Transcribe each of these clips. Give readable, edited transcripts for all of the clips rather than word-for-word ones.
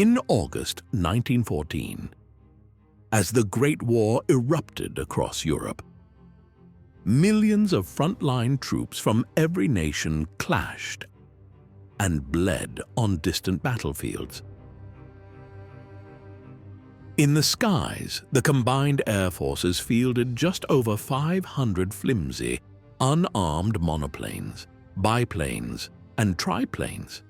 In August 1914, as the Great War erupted across Europe, millions of frontline troops from every nation clashed and bled on distant battlefields. In the skies, the combined air forces fielded just over 500 flimsy, unarmed monoplanes, biplanes, and triplanes.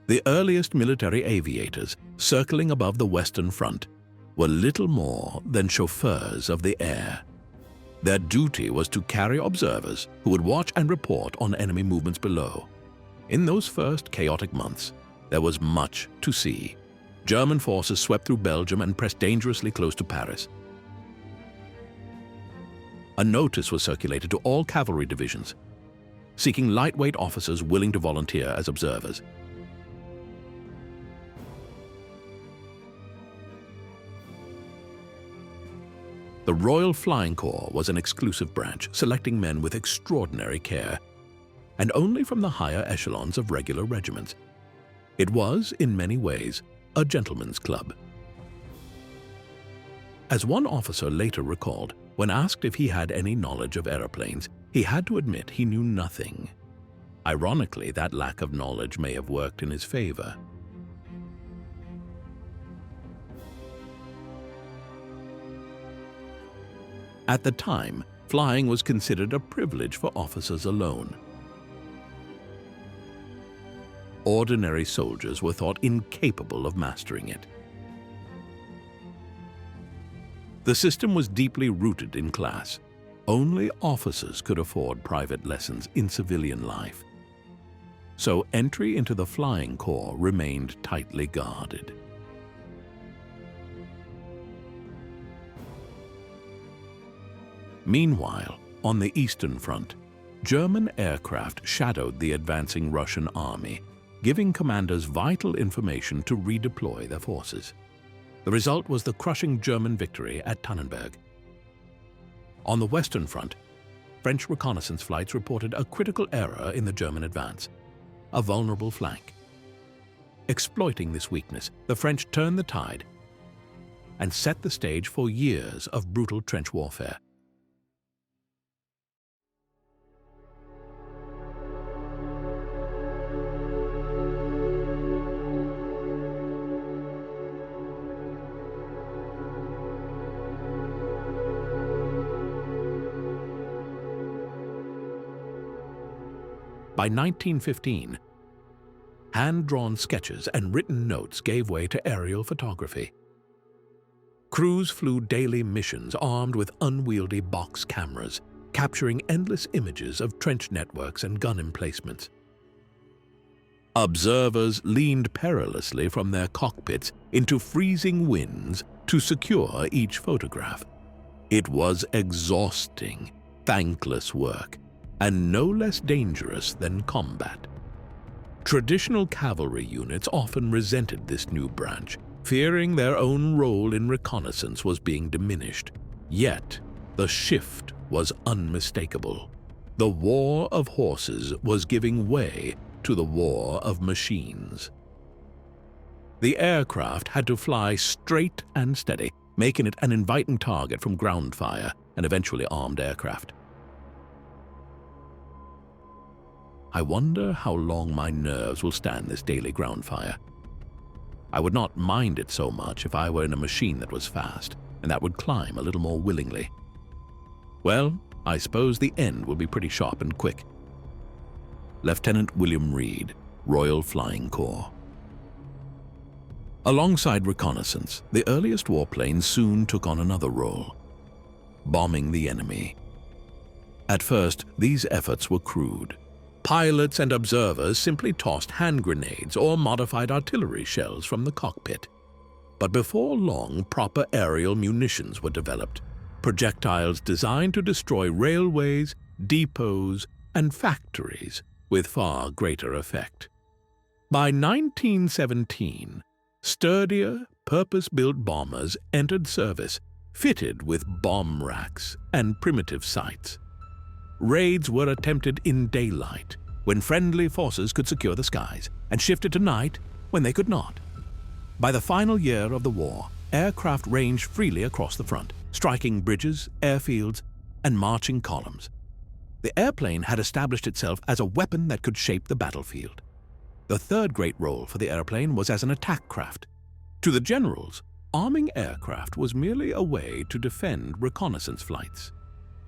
The earliest military aviators circling above the Western Front were little more than chauffeurs of the air. Their duty was to carry observers who would watch and report on enemy movements below. In those first chaotic months, there was much to see. German forces swept through Belgium and pressed dangerously close to Paris. A notice was circulated to all cavalry divisions, seeking lightweight officers willing to volunteer as observers. The Royal Flying Corps was an exclusive branch, selecting men with extraordinary care, and only from the higher echelons of regular regiments. It was, in many ways, a gentleman's club. As one officer later recalled, when asked if he had any knowledge of aeroplanes, he had to admit he knew nothing. Ironically, that lack of knowledge may have worked in his favor. At the time, flying was considered a privilege for officers alone. Ordinary soldiers were thought incapable of mastering it. The system was deeply rooted in class. Only officers could afford private lessons in civilian life. So entry into the Flying Corps remained tightly guarded. Meanwhile, on the Eastern Front, German aircraft shadowed the advancing Russian army, giving commanders vital information to redeploy their forces. The result was the crushing German victory at Tannenberg. On the Western Front, French reconnaissance flights reported a critical error in the German advance, a vulnerable flank. Exploiting this weakness, the French turned the tide and set the stage for years of brutal trench warfare. By 1915, hand-drawn sketches and written notes gave way to aerial photography. Crews flew daily missions armed with unwieldy box cameras, capturing endless images of trench networks and gun emplacements. Observers leaned perilously from their cockpits into freezing winds to secure each photograph. It was exhausting, thankless work, and no less dangerous than combat. Traditional cavalry units often resented this new branch, fearing their own role in reconnaissance was being diminished. Yet, the shift was unmistakable. The war of horses was giving way to the war of machines. The aircraft had to fly straight and steady, making it an inviting target from ground fire and eventually armed aircraft. I wonder how long my nerves will stand this daily ground fire. I would not mind it so much if I were in a machine that was fast and that would climb a little more willingly. Well, I suppose the end will be pretty sharp and quick. Lieutenant William Reed, Royal Flying Corps. Alongside reconnaissance, the earliest warplanes soon took on another role: bombing the enemy. At first, these efforts were crude. Pilots and observers simply tossed hand grenades or modified artillery shells from the cockpit. But before long, proper aerial munitions were developed, projectiles designed to destroy railways, depots, and factories with far greater effect. By 1917, sturdier, purpose-built bombers entered service, fitted with bomb racks and primitive sights. Raids were attempted in daylight, when friendly forces could secure the skies, and shifted to night when they could not. By the final year of the war, aircraft ranged freely across the front, striking bridges, airfields, and marching columns. The airplane had established itself as a weapon that could shape the battlefield. The third great role for the airplane was as an attack craft. To the generals, arming aircraft was merely a way to defend reconnaissance flights.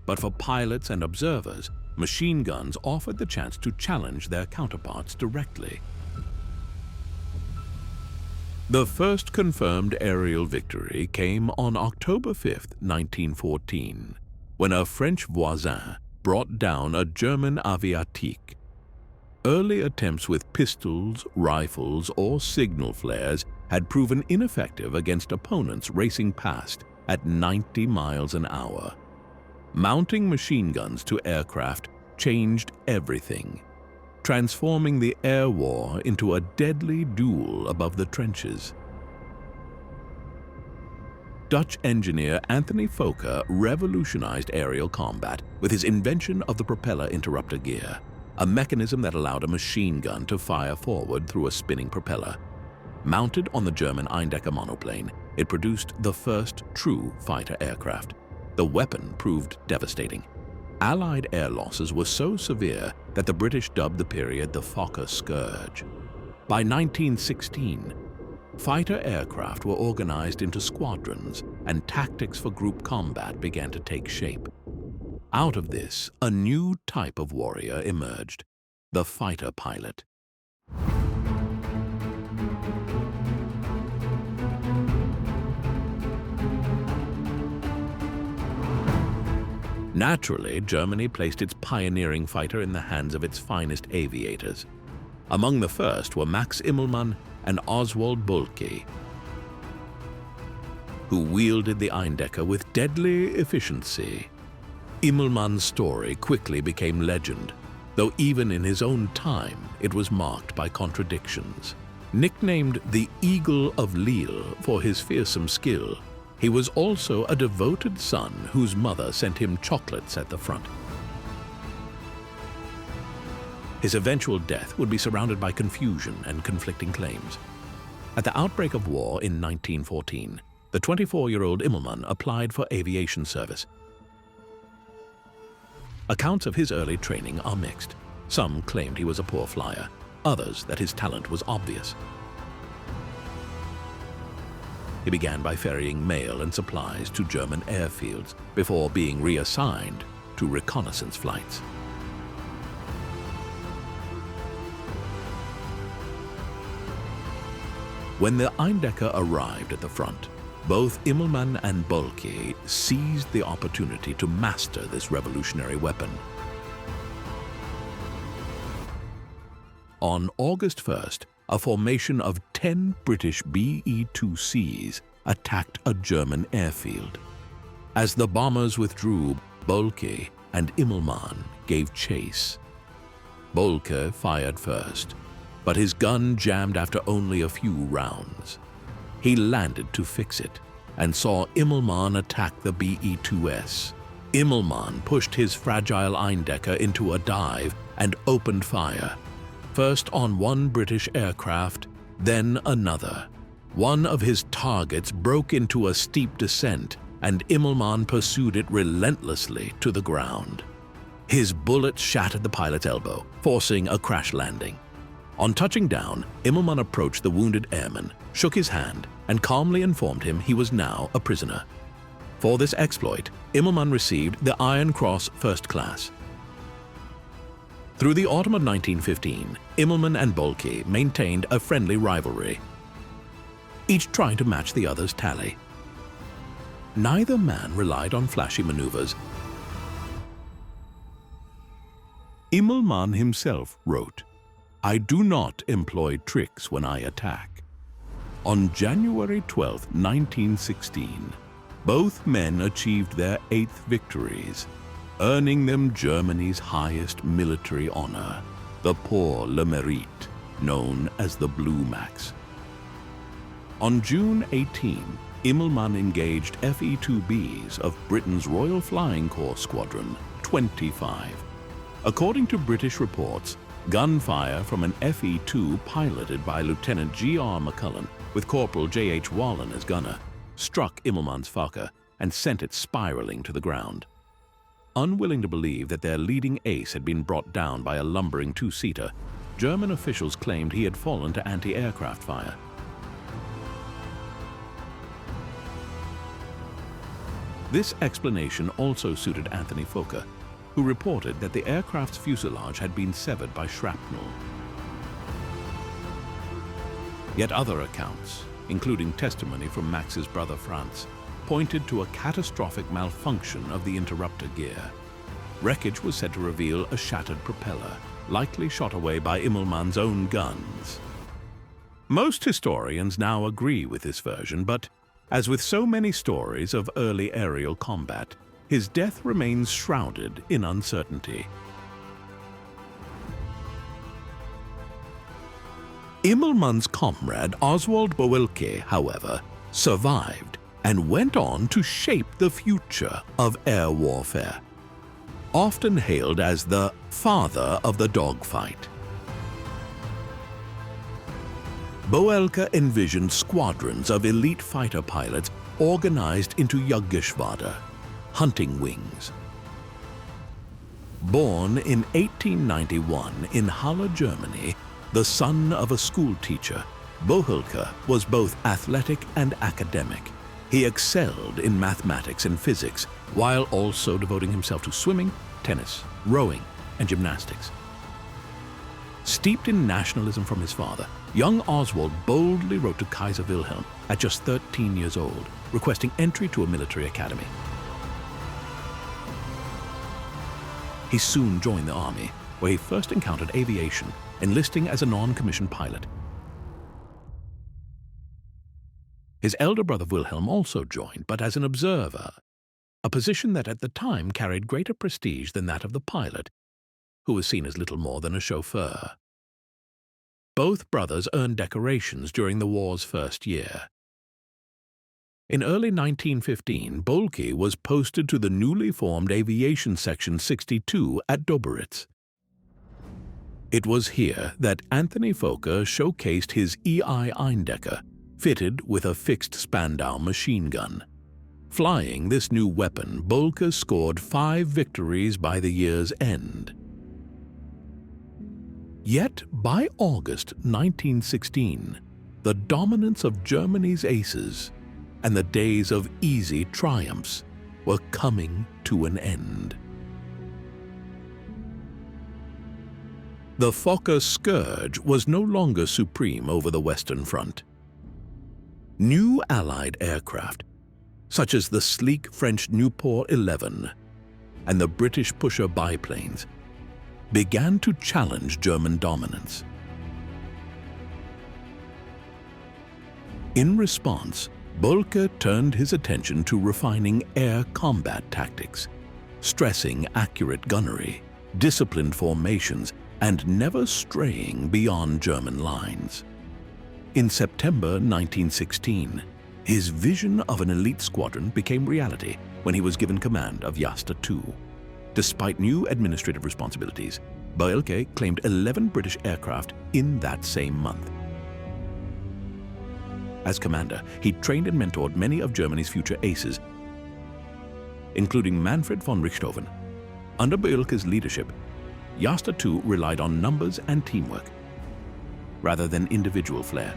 But for pilots and observers, machine guns offered the chance to challenge their counterparts directly. The first confirmed aerial victory came on October 5, 1914, when a French voisin brought down a German aviatique. Early attempts with pistols, rifles, or signal flares had proven ineffective against opponents racing past at 90 miles an hour. Mounting machine guns to aircraft changed everything, transforming the air war into a deadly duel above the trenches. Dutch engineer Anthony Fokker revolutionized aerial combat with his invention of the propeller interrupter gear, a mechanism that allowed a machine gun to fire forward through a spinning propeller. Mounted on the German Eindecker monoplane, it produced the first true fighter aircraft. The weapon proved devastating. Allied air losses were so severe that the British dubbed the period the Fokker Scourge. By 1916, fighter aircraft were organized into squadrons, and tactics for group combat began to take shape. Out of this, a new type of warrior emerged, the fighter pilot. Naturally, Germany placed its pioneering fighter in the hands of its finest aviators. Among the first were Max Immelmann and Oswald Boelcke, who wielded the Eindecker with deadly efficiency. Immelmann's story quickly became legend, though even in his own time it was marked by contradictions. Nicknamed the Eagle of Lille for his fearsome skill, he was also a devoted son whose mother sent him chocolates at the front. His eventual death would be surrounded by confusion and conflicting claims. At the outbreak of war in 1914, the 24-year-old Immelmann applied for aviation service. Accounts of his early training are mixed. Some claimed he was a poor flyer, others that his talent was obvious. He began by ferrying mail and supplies to German airfields before being reassigned to reconnaissance flights. When the Eindecker arrived at the front, both Immelmann and Boelcke seized the opportunity to master this revolutionary weapon. On August 1st, a formation of 10 British BE-2Cs attacked a German airfield. As the bombers withdrew, Boelcke and Immelmann gave chase. Boelcke fired first, but his gun jammed after only a few rounds. He landed to fix it and saw Immelmann attack the BE-2S. Immelmann pushed his fragile Eindecker into a dive and opened fire, first on one British aircraft, then another. One of his targets broke into a steep descent, and Immelmann pursued it relentlessly to the ground. His bullet shattered the pilot's elbow, forcing a crash landing. On touching down, Immelmann approached the wounded airman, shook his hand, and calmly informed him he was now a prisoner. For this exploit, Immelmann received the Iron Cross First Class. Through the autumn of 1915, Immelmann and Boelcke maintained a friendly rivalry, each trying to match the other's tally. Neither man relied on flashy maneuvers. Immelmann himself wrote, "I do not employ tricks when I attack." On January 12, 1916, both men achieved their 8th victories, earning them Germany's highest military honor, the Pour le Mérite, known as the Blue Max. On June 18, Immelmann engaged FE-2Bs of Britain's Royal Flying Corps Squadron 25. According to British reports, gunfire from an FE-2 piloted by Lieutenant G.R. McCullen with Corporal J.H. Wallen as gunner, struck Immelmann's Fokker and sent it spiraling to the ground. Unwilling to believe that their leading ace had been brought down by a lumbering two-seater, German officials claimed he had fallen to anti-aircraft fire. This explanation also suited Anthony Fokker, who reported that the aircraft's fuselage had been severed by shrapnel. Yet other accounts, including testimony from Max's brother Franz, pointed to a catastrophic malfunction of the interrupter gear. Wreckage was said to reveal a shattered propeller, likely shot away by Immelmann's own guns. Most historians now agree with this version, but as with so many stories of early aerial combat, his death remains shrouded in uncertainty. Immelmann's comrade Oswald Boelcke, however, survived and went on to shape the future of air warfare, often hailed as the father of the dogfight. Boelcke envisioned squadrons of elite fighter pilots organized into Jagdgeschwader, hunting wings. Born in 1891 in Halle, Germany, the son of a schoolteacher, Boelcke was both athletic and academic. He excelled in mathematics and physics, while also devoting himself to swimming, tennis, rowing, and gymnastics. Steeped in nationalism from his father, young Oswald boldly wrote to Kaiser Wilhelm at just 13 years old, requesting entry to a military academy. He soon joined the army, where he first encountered aviation, enlisting as a non-commissioned pilot. His elder brother Wilhelm also joined, but as an observer, a position that at the time carried greater prestige than that of the pilot, who was seen as little more than a chauffeur. Both brothers earned decorations during the war's first year. In early 1915, Boelcke was posted to the newly formed Aviation Section 62 at Doberitz. It was here that Anthony Fokker showcased his E.I. Eindecker, fitted with a fixed Spandau machine gun. Flying this new weapon, Boelcke scored 5 victories by the year's end. Yet by August 1916, the dominance of Germany's aces and the days of easy triumphs were coming to an end. The Fokker scourge was no longer supreme over the Western Front. New Allied aircraft, such as the sleek French Nieuport 11 and the British Pusher biplanes, began to challenge German dominance. In response, Boelcke turned his attention to refining air combat tactics, stressing accurate gunnery, disciplined formations, and never straying beyond German lines. In September 1916, his vision of an elite squadron became reality when he was given command of Jasta II. Despite new administrative responsibilities, Boelcke claimed 11 British aircraft in that same month. As commander, he trained and mentored many of Germany's future aces, including Manfred von Richthofen. Under Boelcke's leadership, Jasta II relied on numbers and teamwork, rather than individual flair.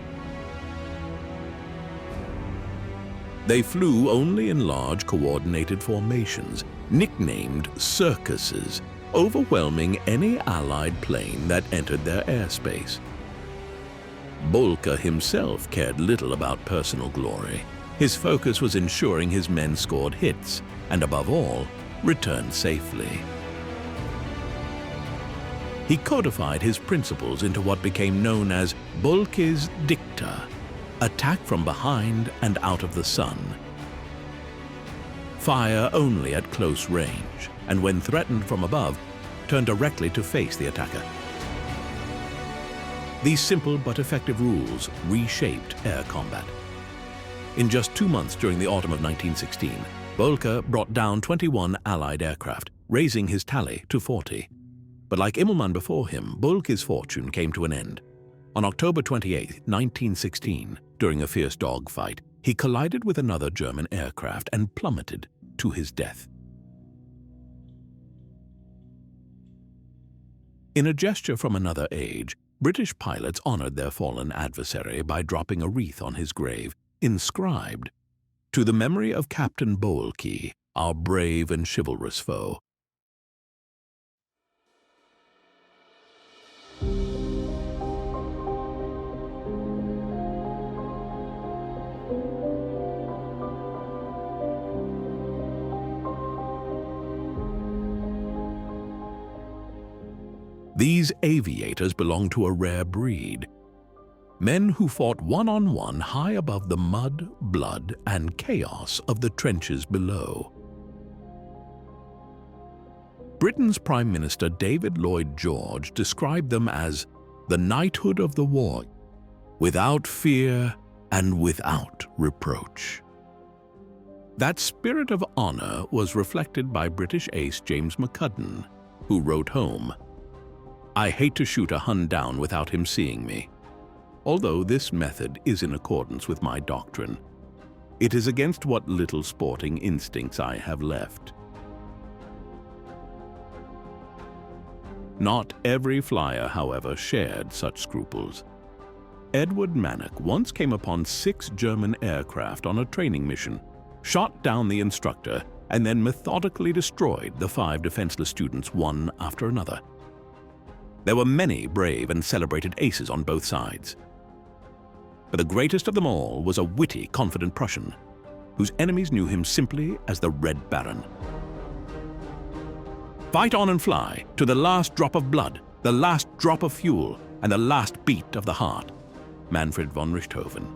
They flew only in large coordinated formations, nicknamed circuses, overwhelming any Allied plane that entered their airspace. Boelcke himself cared little about personal glory. His focus was ensuring his men scored hits, and above all, returned safely. He codified his principles into what became known as Boelcke's Dicta: attack from behind and out of the sun. Fire only at close range, and when threatened from above, turn directly to face the attacker. These simple but effective rules reshaped air combat. In just 2 months during the autumn of 1916, Boelcke brought down 21 Allied aircraft, raising his tally to 40. But like Immelmann before him, Boelcke's fortune came to an end. On October 28, 1916, During a fierce dogfight, he collided with another German aircraft and plummeted to his death. In a gesture from another age, British pilots honored their fallen adversary by dropping a wreath on his grave, inscribed, "To the memory of Captain Boelke, our brave and chivalrous foe." These aviators belong to a rare breed. Men who fought one-on-one high above the mud, blood, and chaos of the trenches below. Britain's Prime Minister David Lloyd George described them as the knighthood of the war, without fear and without reproach. That spirit of honor was reflected by British ace James McCudden, who wrote home, "I hate to shoot a Hun down without him seeing me. Although this method is in accordance with my doctrine, it is against what little sporting instincts I have left." Not every flyer, however, shared such scruples. Edward Manock once came upon 6 German aircraft on a training mission, shot down the instructor, and then methodically destroyed the 5 defenseless students one after another. There were many brave and celebrated aces on both sides. But the greatest of them all was a witty, confident Prussian, whose enemies knew him simply as the Red Baron. Fight on and fly, to the last drop of blood, the last drop of fuel, and the last beat of the heart. Manfred von Richthofen.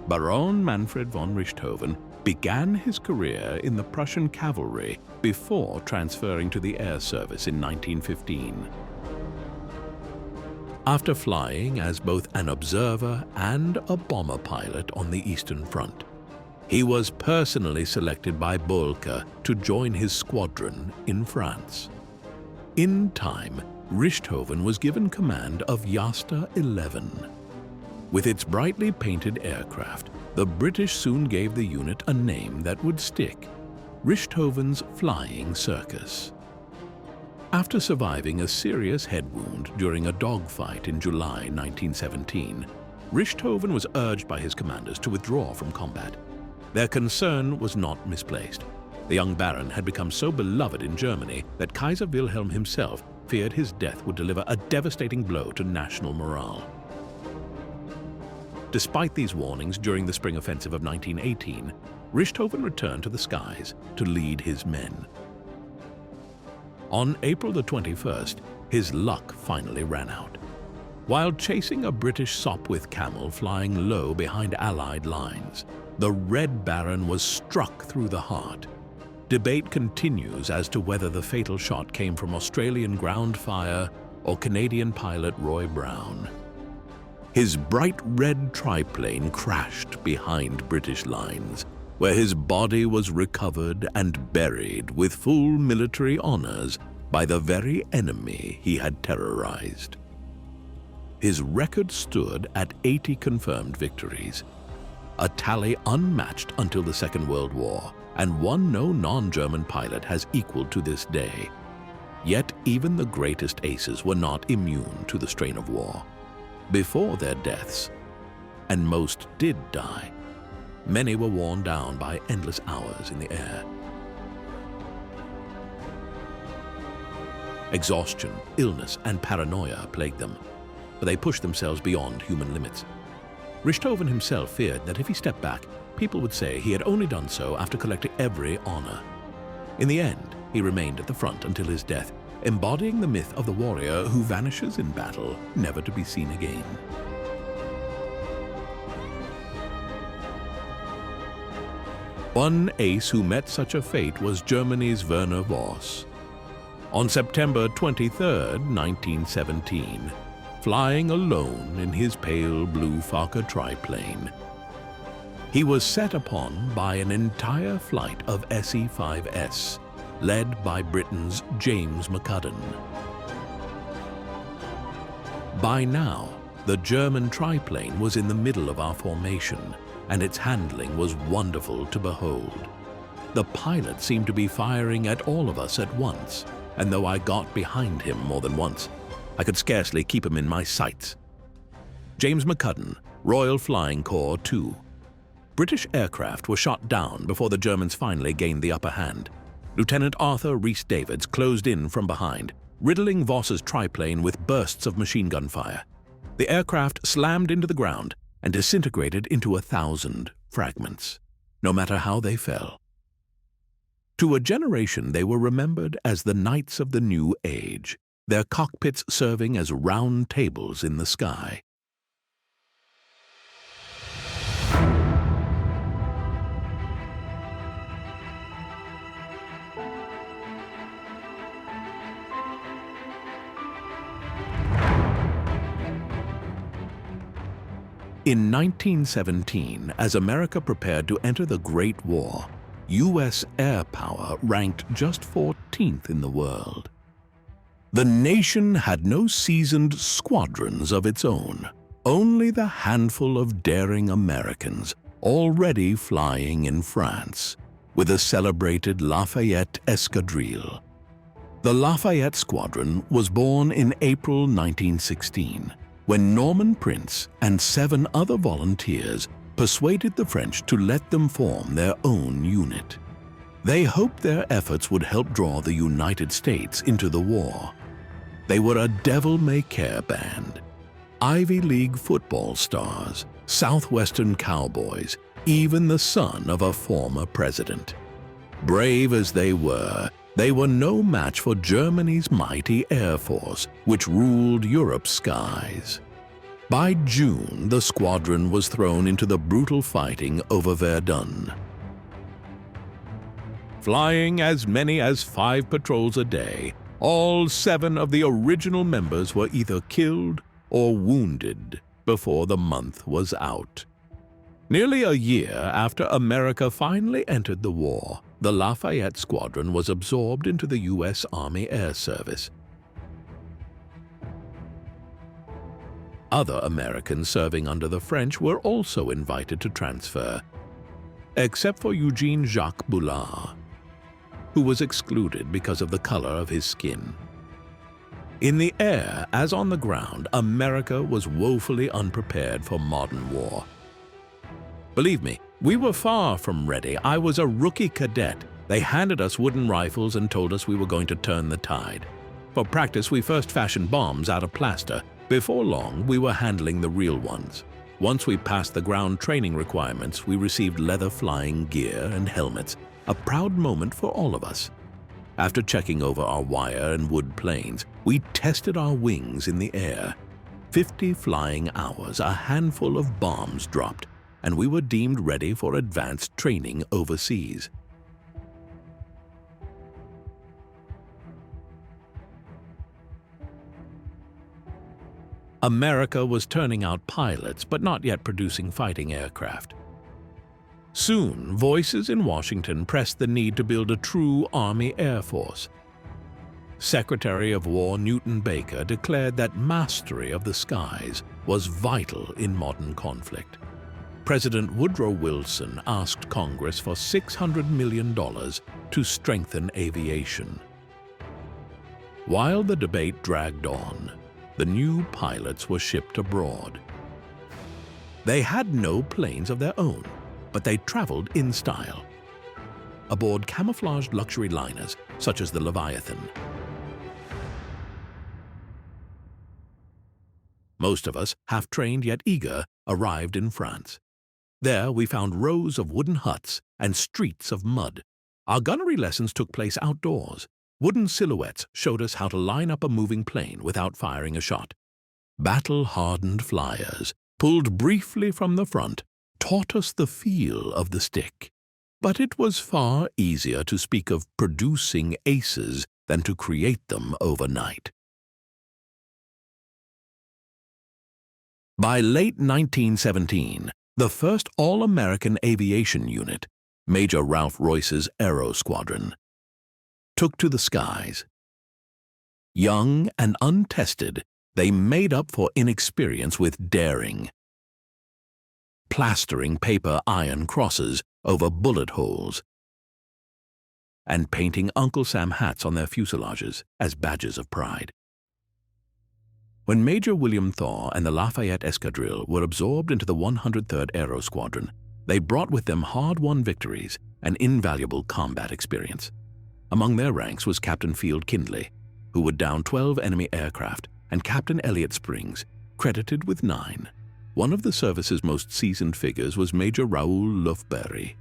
Baron Manfred von Richthofen began his career in the Prussian cavalry before transferring to the air service in 1915. After flying as both an observer and a bomber pilot on the Eastern Front, he was personally selected by Boelke to join his squadron in France. In time, Richthofen was given command of Jasta 11. With its brightly painted aircraft, the British soon gave the unit a name that would stick: Richthofen's Flying Circus. After surviving a serious head wound during a dogfight in July 1917, Richthofen was urged by his commanders to withdraw from combat. Their concern was not misplaced. The young Baron had become so beloved in Germany that Kaiser Wilhelm himself feared his death would deliver a devastating blow to national morale. Despite these warnings, during the spring offensive of 1918, Richthofen returned to the skies to lead his men. On April the 21st, his luck finally ran out. While chasing a British Sopwith Camel flying low behind Allied lines, the Red Baron was struck through the heart. Debate continues as to whether the fatal shot came from Australian ground fire or Canadian pilot Roy Brown. His bright red triplane crashed behind British lines, where his body was recovered and buried with full military honors by the very enemy he had terrorized. His record stood at 80 confirmed victories, a tally unmatched until the Second World War, and one no non-German pilot has equaled to this day. Yet even the greatest aces were not immune to the strain of war. Before their deaths, and most did die, many were worn down by endless hours in the air. Exhaustion, illness, and paranoia plagued them, but they pushed themselves beyond human limits. Richthofen himself feared that if he stepped back, people would say he had only done so after collecting every honor. In the end, he remained at the front until his death, embodying the myth of the warrior who vanishes in battle, never to be seen again. One ace who met such a fate was Germany's Werner Voss. On September 23, 1917, flying alone in his pale blue Fokker triplane, he was set upon by an entire flight of SE-5S, led by Britain's James McCudden. By now, The German triplane was in the middle of our formation, and its handling was wonderful to behold. The pilot seemed to be firing at all of us at once, and though I got behind him more than once, I could scarcely keep him in my sights. James McCudden, Royal Flying Corps 2. British aircraft were shot down before the Germans finally gained the upper hand. Lieutenant Arthur Rhys-Davids closed in from behind, riddling Voss's triplane with bursts of machine gun fire. The aircraft slammed into the ground and disintegrated into 1,000 fragments, no matter how they fell. To a generation, they were remembered as the Knights of the New Age, their cockpits serving as round tables in the sky. In 1917, as America prepared to enter the Great War, U.S. air power ranked just 14th in the world. The nation had no seasoned squadrons of its own, only the handful of daring Americans already flying in France, with the celebrated Lafayette Escadrille. The Lafayette Squadron was born in April 1916, when Norman Prince and 7 other volunteers persuaded the French to let them form their own unit. They hoped their efforts would help draw the United States into the war. They were a devil-may-care band. Ivy League football stars, Southwestern cowboys, even the son of a former president. Brave as they were no match for Germany's mighty Air Force, which ruled Europe's skies. By June, the squadron was thrown into the brutal fighting over Verdun. Flying as many as 5 patrols a day, all 7 of the original members were either killed or wounded before the month was out. Nearly a year after America finally entered the war, the Lafayette Squadron was absorbed into the U.S. Army Air Service. Other Americans serving under the French were also invited to transfer, except for Eugene Jacques Bullard, who was excluded because of the color of his skin. In the air, as on the ground, America was woefully unprepared for modern war. Believe me, we were far from ready. I was a rookie cadet. They handed us wooden rifles and told us we were going to turn the tide. For practice, we first fashioned bombs out of plaster. Before long, we were handling the real ones. Once we passed the ground training requirements, we received leather flying gear and helmets, a proud moment for all of us. After checking over our wire and wood planes, we tested our wings in the air. 50 flying hours, a handful of bombs dropped, and we were deemed ready for advanced training overseas. America was turning out pilots, but not yet producing fighting aircraft. Soon, voices in Washington pressed the need to build a true Army Air Force. Secretary of War Newton Baker declared that mastery of the skies was vital in modern conflict. President Woodrow Wilson asked Congress for $600 million to strengthen aviation. While the debate dragged on, the new pilots were shipped abroad. They had no planes of their own, but they traveled in style, aboard camouflaged luxury liners such as the Leviathan. Most of us, half-trained yet eager, arrived in France. There we found rows of wooden huts and streets of mud. Our gunnery lessons took place outdoors. Wooden silhouettes showed us how to line up a moving plane without firing a shot. Battle-hardened flyers, pulled briefly from the front, taught us the feel of the stick. But it was far easier to speak of producing aces than to create them overnight. By late 1917, the first all-American aviation unit, Major Ralph Royce's Aero Squadron, took to the skies. Young and untested, They made up for inexperience with daring, plastering paper iron crosses over bullet holes and painting Uncle Sam hats on their fuselages as badges of pride. When Major William Thaw and the Lafayette Escadrille were absorbed into the 103rd Aero Squadron, they brought with them hard-won victories and invaluable combat experience. Among their ranks was Captain Field Kindley, who would down 12 enemy aircraft, and Captain Elliot Springs, credited with 9. One of the service's most seasoned figures was Major Raoul Lufbery.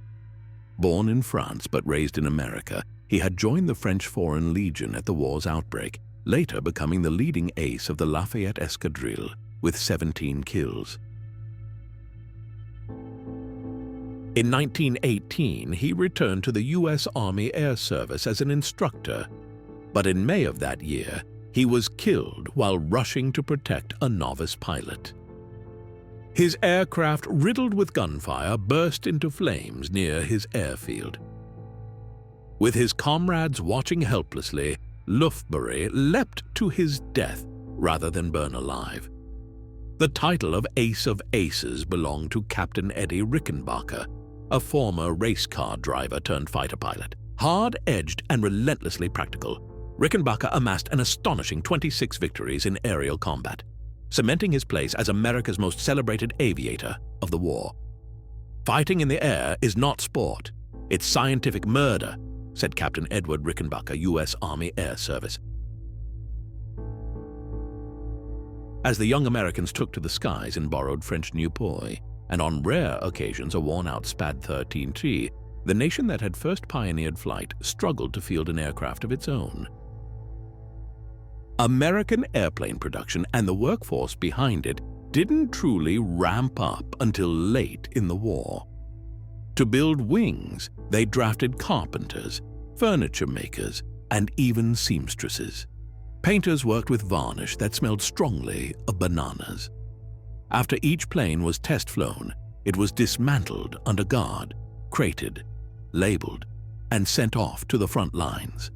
Born in France but raised in America, he had joined the French Foreign Legion at the war's outbreak, later becoming the leading ace of the Lafayette Escadrille with 17 kills. In 1918, he returned to the U.S. Army Air Service as an instructor, but in May of that year, he was killed while rushing to protect a novice pilot. His aircraft, riddled with gunfire, burst into flames near his airfield. With his comrades watching helplessly, Lufbery leapt to his death rather than burn alive. The title of Ace of Aces belonged to Captain Eddie Rickenbacker, a former race car driver turned fighter pilot. Hard-edged and relentlessly practical, Rickenbacker amassed an astonishing 26 victories in aerial combat, cementing his place as America's most celebrated aviator of the war. "Fighting in the air is not sport, it's scientific murder," said Captain Edward Rickenbacker, U.S. Army Air Service. As the young Americans took to the skies in borrowed French Nieuport, and on rare occasions a worn-out SPAD 13T, the nation that had first pioneered flight struggled to field an aircraft of its own. American airplane production and the workforce behind it didn't truly ramp up until late in the war. To build wings, they drafted carpenters, furniture makers, and even seamstresses. Painters worked with varnish that smelled strongly of bananas. After each plane was test-flown, it was dismantled under guard, crated, labeled, and sent off to the front lines.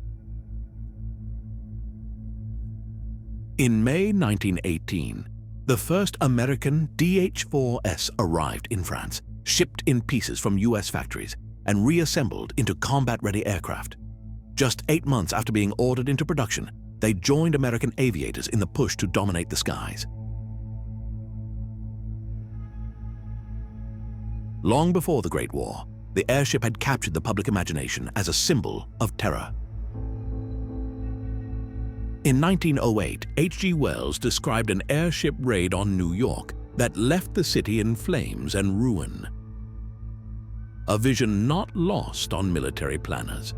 In May 1918, the first American DH-4S arrived in France, shipped in pieces from U.S. factories, and reassembled into combat-ready aircraft. Just 8 months after being ordered into production, they joined American aviators in the push to dominate the skies. Long before the Great War, the airship had captured the public imagination as a symbol of terror. In 1908, H.G. Wells described an airship raid on New York that left the city in flames and ruin. A vision not lost on military planners.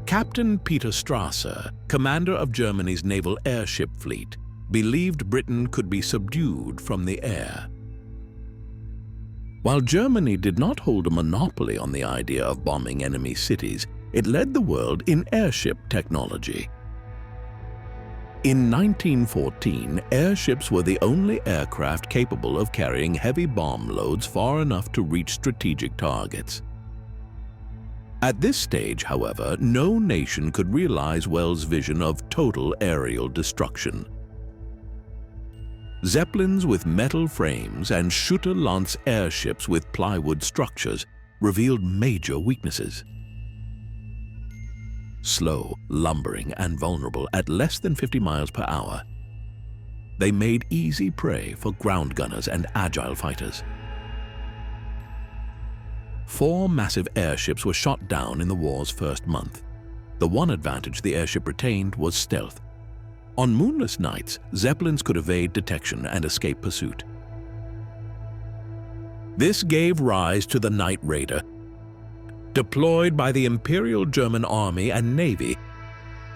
Captain Peter Strasser, commander of Germany's naval airship fleet, believed Britain could be subdued from the air. While Germany did not hold a monopoly on the idea of bombing enemy cities, it led the world in airship technology. In 1914, airships were the only aircraft capable of carrying heavy bomb loads far enough to reach strategic targets. At this stage, however, no nation could realize Wells' vision of total aerial destruction. Zeppelins with metal frames and Schutter-Lanz airships with plywood structures revealed major weaknesses. Slow, lumbering, and vulnerable at less than 50 miles per hour, they made easy prey for ground gunners and agile fighters. 4 massive airships were shot down in the war's first month. The one advantage the airship retained was stealth. On moonless nights, Zeppelins could evade detection and escape pursuit. This gave rise to the Night Raider, deployed by the Imperial German Army and Navy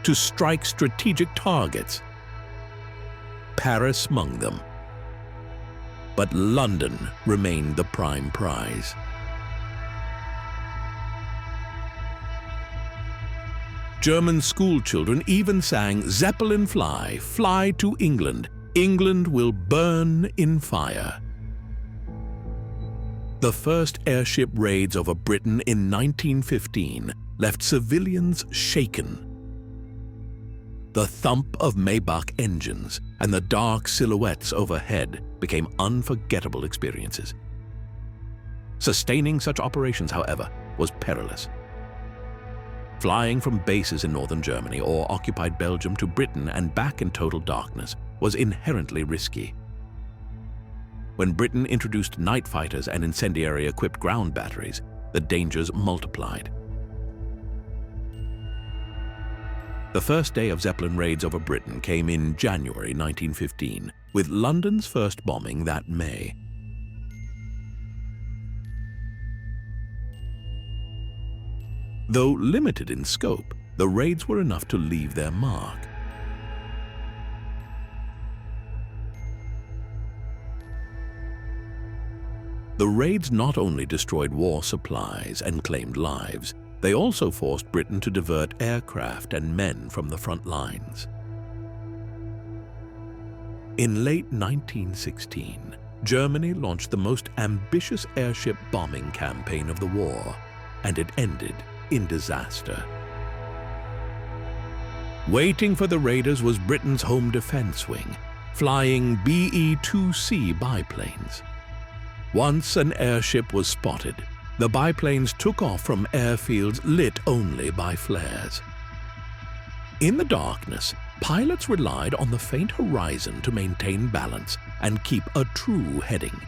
to strike strategic targets, Paris among them. But London remained the prime prize. German schoolchildren even sang "Zeppelin fly, fly to England. England will burn in fire." The first airship raids over Britain in 1915 left civilians shaken. The thump of Maybach engines and the dark silhouettes overhead became unforgettable experiences. Sustaining such operations, however, was perilous. Flying from bases in northern Germany or occupied Belgium to Britain and back in total darkness was inherently risky. When Britain introduced night fighters and incendiary-equipped ground batteries, the dangers multiplied. The first day of Zeppelin raids over Britain came in January 1915, with London's first bombing that May. Though limited in scope, the raids were enough to leave their mark. The raids not only destroyed war supplies and claimed lives, they also forced Britain to divert aircraft and men from the front lines. In late 1916, Germany launched the most ambitious airship bombing campaign of the war, and it ended in disaster. Waiting for the raiders was Britain's home defense wing, flying BE-2C biplanes. Once an airship was spotted, the biplanes took off from airfields lit only by flares. In the darkness, pilots relied on the faint horizon to maintain balance and keep a true heading.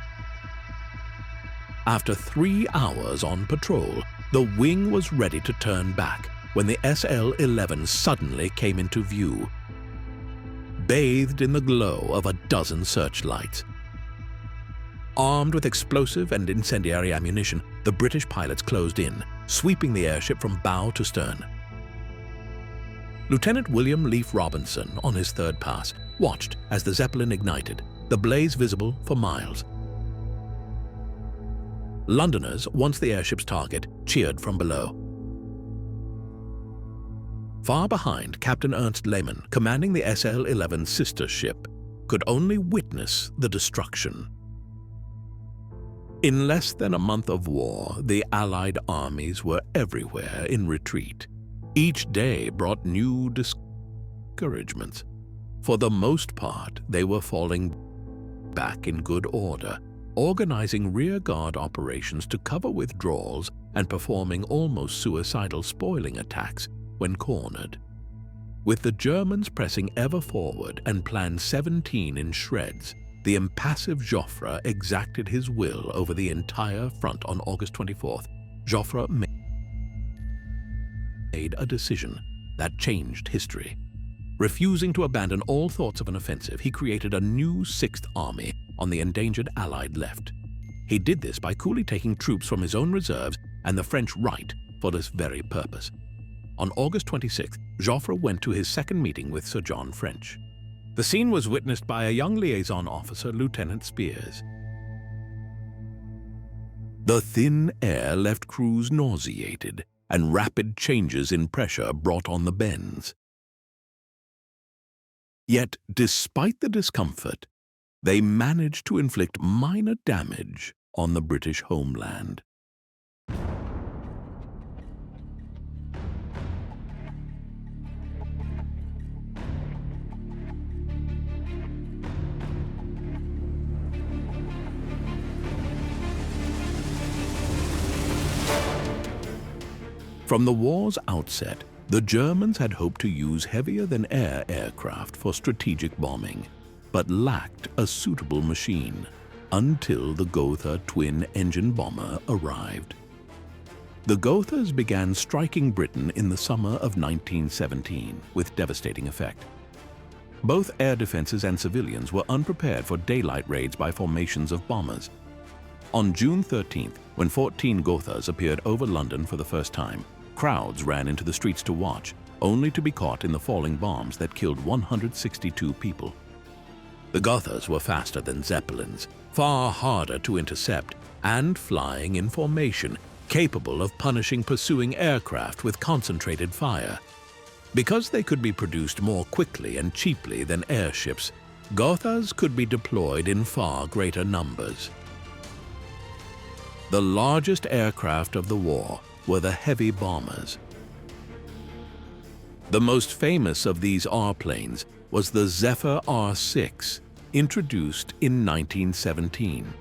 After 3 hours on patrol, the wing was ready to turn back when the SL-11 suddenly came into view, bathed in the glow of a dozen searchlights. Armed with explosive and incendiary ammunition, the British pilots closed in, sweeping the airship from bow to stern. Lieutenant William Leaf Robinson, on his third pass, watched as the Zeppelin ignited, the blaze visible for miles. Londoners, once the airship's target, cheered from below. Far behind, Captain Ernst Lehmann, commanding the SL-11's sister ship, could only witness the destruction. In less than a month of war, the Allied armies were everywhere in retreat. Each day brought new discouragements. For the most part, they were falling back in good order, organizing rearguard operations to cover withdrawals and performing almost suicidal spoiling attacks when cornered. With the Germans pressing ever forward and Plan 17 in shreds, the impassive Joffre exacted his will over the entire front on August 24th. Joffre made a decision that changed history. Refusing to abandon all thoughts of an offensive, he created a new Sixth Army on the endangered Allied left. He did this by coolly taking troops from his own reserves and the French right for this very purpose. On August 26th, Joffre went to his second meeting with Sir John French. The scene was witnessed by a young liaison officer, Lieutenant Spears. The thin air left crews nauseated, and rapid changes in pressure brought on the bends. Yet, despite the discomfort, they managed to inflict minor damage on the British homeland. From the war's outset, the Germans had hoped to use heavier-than-air aircraft for strategic bombing, but lacked a suitable machine until the Gotha twin-engine bomber arrived. The Gothas began striking Britain in the summer of 1917 with devastating effect. Both air defenses and civilians were unprepared for daylight raids by formations of bombers. On June 13th, when 14 Gothas appeared over London for the first time, crowds ran into the streets to watch, only to be caught in the falling bombs that killed 162 people. The Gothas were faster than Zeppelins, far harder to intercept, and flying in formation, capable of punishing pursuing aircraft with concentrated fire. Because they could be produced more quickly and cheaply than airships, Gothas could be deployed in far greater numbers. The largest aircraft of the war were the heavy bombers. The most famous of these R-planes was the Zephyr R6, introduced in 1917.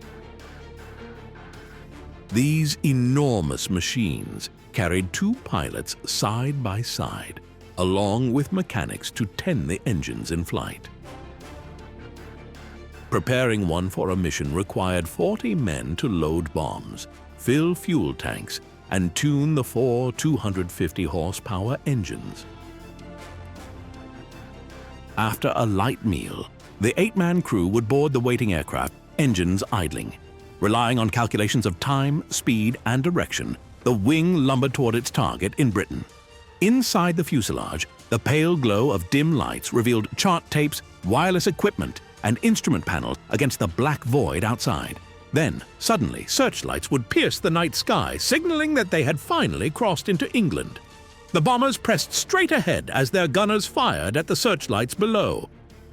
These enormous machines carried two pilots side by side, along with mechanics to tend the engines in flight. Preparing one for a mission required 40 men to load bombs, fill fuel tanks, and tune the four 250-horsepower engines. After a light meal, the 8-man crew would board the waiting aircraft, engines idling. Relying on calculations of time, speed, and direction, the wing lumbered toward its target in Britain. Inside the fuselage, the pale glow of dim lights revealed chart tapes, wireless equipment, and instrument panels against the black void outside. Then, suddenly, searchlights would pierce the night sky, signaling that they had finally crossed into England. The bombers pressed straight ahead as their gunners fired at the searchlights below.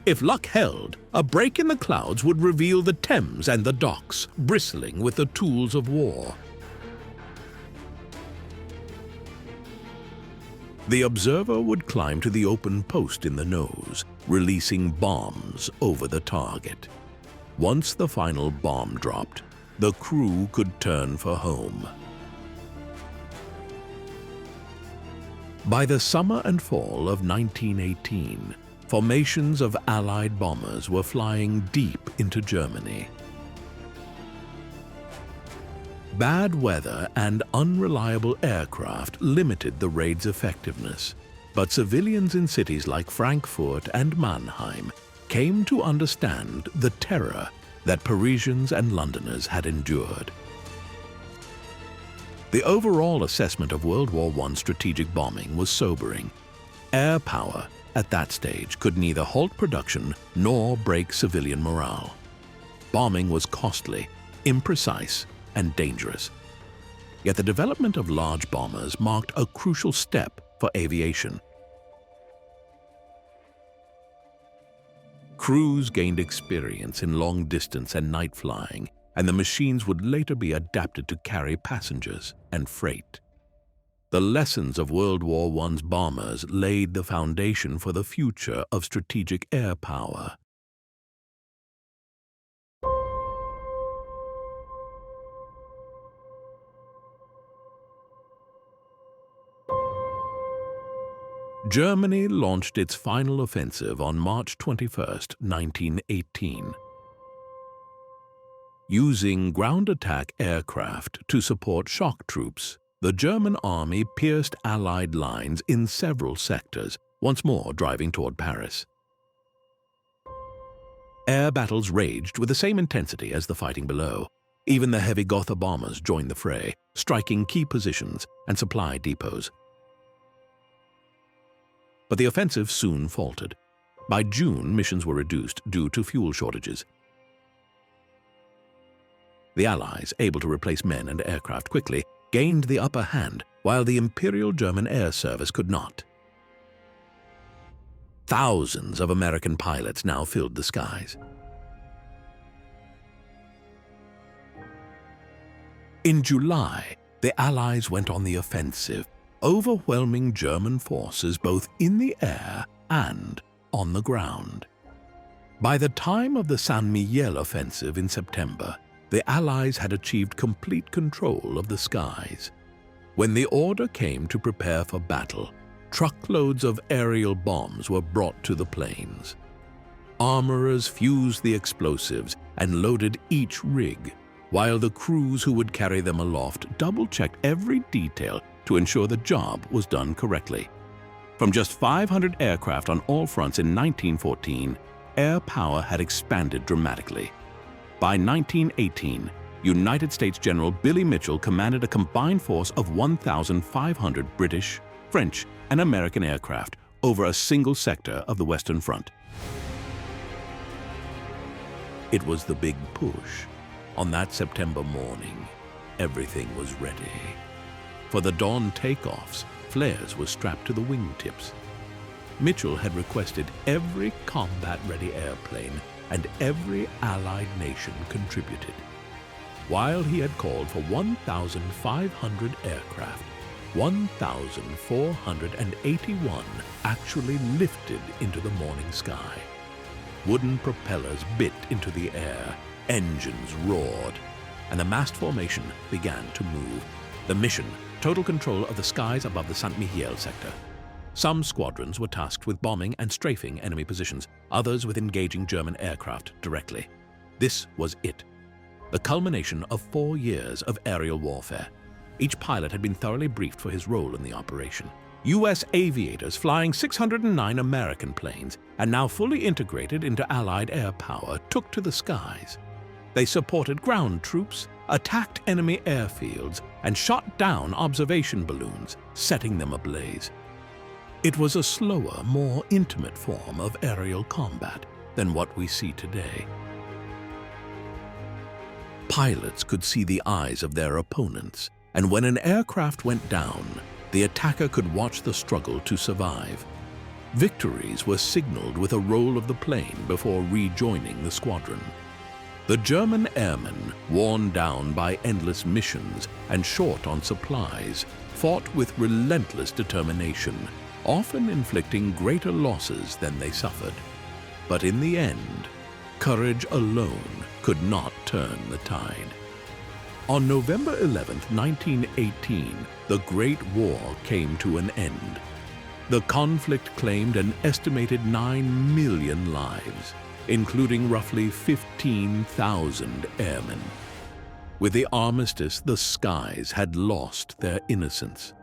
If luck held, a break in the clouds would reveal the Thames and the docks, bristling with the tools of war. The observer would climb to the open post in the nose, releasing bombs over the target. Once the final bomb dropped, the crew could turn for home. By the summer and fall of 1918, formations of Allied bombers were flying deep into Germany. Bad weather and unreliable aircraft limited the raid's effectiveness, but civilians in cities like Frankfurt and Mannheim came to understand the terror that Parisians and Londoners had endured. The overall assessment of World War I strategic bombing was sobering. Air power, at that stage, could neither halt production nor break civilian morale. Bombing was costly, imprecise, and dangerous. Yet the development of large bombers marked a crucial step for aviation. Crews gained experience in long-distance and night flying, and the machines would later be adapted to carry passengers and freight. The lessons of World War I's bombers laid the foundation for the future of strategic air power. Germany launched its final offensive on March 21, 1918. Using ground attack aircraft to support shock troops, the German army pierced Allied lines in several sectors, once more driving toward Paris. Air battles raged with the same intensity as the fighting below. Even the heavy Gotha bombers joined the fray, striking key positions and supply depots. But the offensive soon faltered. By June, missions were reduced due to fuel shortages. The Allies, able to replace men and aircraft quickly, gained the upper hand, while the Imperial German Air Service could not. Thousands of American pilots now filled the skies. In July, the Allies went on the offensive, overwhelming German forces both in the air and on the ground. By the time of the Saint-Mihiel offensive in September, the Allies had achieved complete control of the skies. When the order came to prepare for battle, truckloads of aerial bombs were brought to the plains. Armorers fused the explosives and loaded each rig, while the crews who would carry them aloft double-checked every detail to ensure the job was done correctly. From just 500 aircraft on all fronts in 1914, air power had expanded dramatically. By 1918, United States General Billy Mitchell commanded a combined force of 1,500 British, French, and American aircraft over a single sector of the Western Front. It was the big push. On that September morning, everything was ready. For the dawn takeoffs, flares were strapped to the wingtips. Mitchell had requested every combat-ready airplane, and every Allied nation contributed. While he had called for 1,500 aircraft, 1,481 actually lifted into the morning sky. Wooden propellers bit into the air, engines roared, and the massed formation began to move. The mission, total control of the skies above the Saint-Mihiel sector. Some squadrons were tasked with bombing and strafing enemy positions, others with engaging German aircraft directly. This was it, the culmination of 4 years of aerial warfare. Each pilot had been thoroughly briefed for his role in the operation. U.S. aviators flying 609 American planes and now fully integrated into Allied air power took to the skies. They supported ground troops, attacked enemy airfields, and shot down observation balloons, setting them ablaze. It was a slower, more intimate form of aerial combat than what we see today. Pilots could see the eyes of their opponents, and when an aircraft went down, the attacker could watch the struggle to survive. Victories were signaled with a roll of the plane before rejoining the squadron. The German airmen, worn down by endless missions and short on supplies, fought with relentless determination, often inflicting greater losses than they suffered. But in the end, courage alone could not turn the tide. On November 11, 1918, the Great War came to an end. The conflict claimed an estimated 9 million lives, including roughly 15,000 airmen. With the armistice, the skies had lost their innocence.